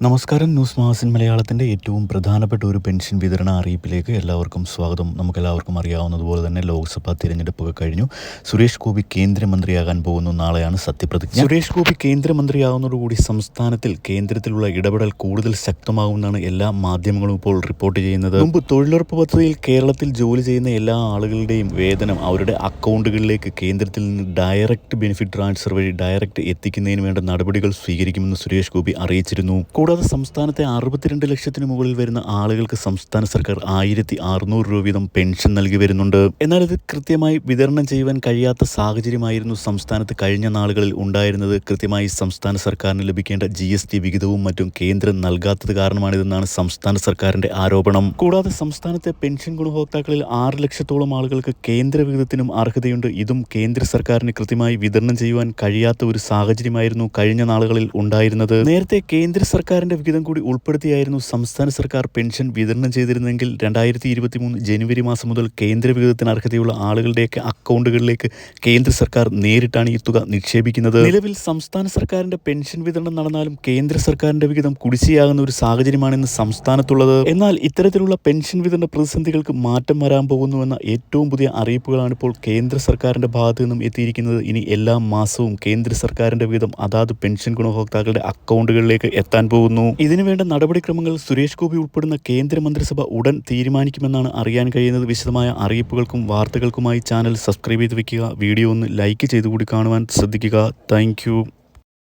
നമസ്കാരം. News magazine മലയാളത്തിൻ്റെ ഏറ്റവും പ്രധാനപ്പെട്ട ഒരു പെൻഷൻ വിതരണ അറിയിപ്പിലേക്ക് എല്ലാവർക്കും സ്വാഗതം. നമുക്കെല്ലാവർക്കും അറിയാവുന്നതുപോലെ തന്നെ ലോക്സഭാ തിരഞ്ഞെടുപ്പൊക്കെ കഴിഞ്ഞു. സുരേഷ് ഗോപി കേന്ദ്രമന്ത്രിയാകാൻ പോകുന്നു. നാളെയാണ് സത്യപ്രതിജ്ഞ. സുരേഷ് ഗോപി കേന്ദ്രമന്ത്രിയാകുന്നതോടുകൂടി സംസ്ഥാനത്തിൽ കേന്ദ്രത്തിലുള്ള ഇടപെടൽ കൂടുതൽ ശക്തമാകുമെന്നാണ് എല്ലാ മാധ്യമങ്ങളും ഇപ്പോൾ റിപ്പോർട്ട് ചെയ്യുന്നത്. മുമ്പ് തൊഴിലുറപ്പ് പദ്ധതിയിൽ കേരളത്തിൽ ജോലി ചെയ്യുന്ന എല്ലാ ആളുകളുടെയും വേതനം അവരുടെ അക്കൗണ്ടുകളിലേക്ക് കേന്ദ്രത്തിൽ നിന്ന് ഡയറക്റ്റ് ബെനിഫിറ്റ് ട്രാൻസ്ഫർ വഴി ഡയറക്റ്റ് എത്തിക്കുന്നതിന് വേണ്ട നടപടികൾ സ്വീകരിക്കുമെന്ന് സുരേഷ് ഗോപി അറിയിച്ചിരുന്നു. കൂടാതെ സംസ്ഥാനത്തെ 62 ലക്ഷത്തിന് മുകളിൽ വരുന്ന ആളുകൾക്ക് സംസ്ഥാന സർക്കാർ 1600 രൂപ വീതം പെൻഷൻ നൽകി വരുന്നുണ്ട്. എന്നാൽ ഇത് കൃത്യമായി വിതരണം ചെയ്യുവാൻ കഴിയാത്ത സാഹചര്യമായിരുന്നു സംസ്ഥാനത്ത് കഴിഞ്ഞ നാളുകളിൽ ഉണ്ടായിരുന്നത്. കൃത്യമായി സംസ്ഥാന സർക്കാരിന് ലഭിക്കേണ്ട GST വിഹിതവും മറ്റും കേന്ദ്രം നൽകാത്തത് കാരണമാണിതെന്നാണ് സംസ്ഥാന സർക്കാരിന്റെ ആരോപണം. കൂടാതെ സംസ്ഥാനത്തെ പെൻഷൻ ഗുണഭോക്താക്കളിൽ 6 ലക്ഷത്തോളം ആളുകൾക്ക് കേന്ദ്ര വിഹിതത്തിനും അർഹതയുണ്ട്. ഇതും കേന്ദ്ര സർക്കാരിന് കൃത്യമായി വിതരണം ചെയ്യുവാൻ കഴിയാത്ത ഒരു സാഹചര്യമായിരുന്നു കഴിഞ്ഞ നാളുകളിൽ ഉണ്ടായിരുന്നത്. നേരത്തെ കേന്ദ്ര സർക്കാരിന്റെ വിഹിതം കൂടി ഉൾപ്പെടുത്തിയായിരുന്നു സംസ്ഥാന സർക്കാർ പെൻഷൻ വിതരണം ചെയ്തിരുന്നെങ്കിൽ 2023 ജനുവരി മാസം മുതൽ കേന്ദ്ര വിഹിതത്തിന് അർഹതയുള്ള ആളുകളുടെയൊക്കെ അക്കൗണ്ടുകളിലേക്ക് കേന്ദ്ര സർക്കാർ നേരിട്ടാണ് ഈ തുക നിക്ഷേപിക്കുന്നത്. നിലവിൽ സംസ്ഥാന സർക്കാരിന്റെ പെൻഷൻ വിതരണം നടന്നാലും കേന്ദ്ര സർക്കാരിന്റെ വിഹിതം കുടിശ്ശിയാകുന്ന ഒരു സാഹചര്യമാണെന്ന് സംസ്ഥാനത്തുള്ളത്. എന്നാൽ ഇത്തരത്തിലുള്ള പെൻഷൻ വിതരണ പ്രതിസന്ധികൾക്ക് മാറ്റം വരാൻ പോകുന്നുവെന്ന ഏറ്റവും പുതിയ അറിയിപ്പുകളാണ് ഇപ്പോൾ കേന്ദ്ര സർക്കാരിന്റെ ഭാഗത്തു നിന്നും എത്തിയിരിക്കുന്നത്. ഇനി എല്ലാ മാസവും കേന്ദ്ര സർക്കാരിന്റെ വിഹിതം അതാത് പെൻഷൻ ഗുണഭോക്താക്കളുടെ അക്കൗണ്ടുകളിലേക്ക് എത്താൻ പോകുന്നു. ഇതിനുവേണ്ട നടപടിക്രമങ്ങൾ സുരേഷ് ഗോപി ഉൾപ്പെടുന്ന കേന്ദ്ര മന്ത്രിസഭ ഉടൻ തീരുമാനിക്കുമെന്നാണ് അറിയാൻ കഴിയുന്നത്. വിശദമായ അറിയിപ്പുകൾക്കും വാർത്തകൾക്കുമായി ചാനൽ സബ്സ്ക്രൈബ് ചെയ്ത് വെക്കുക. വീഡിയോ ഒന്ന് ലൈക്ക് ചെയ്തുകൂടി കാണുവാൻ ശ്രദ്ധിക്കുക. താങ്ക്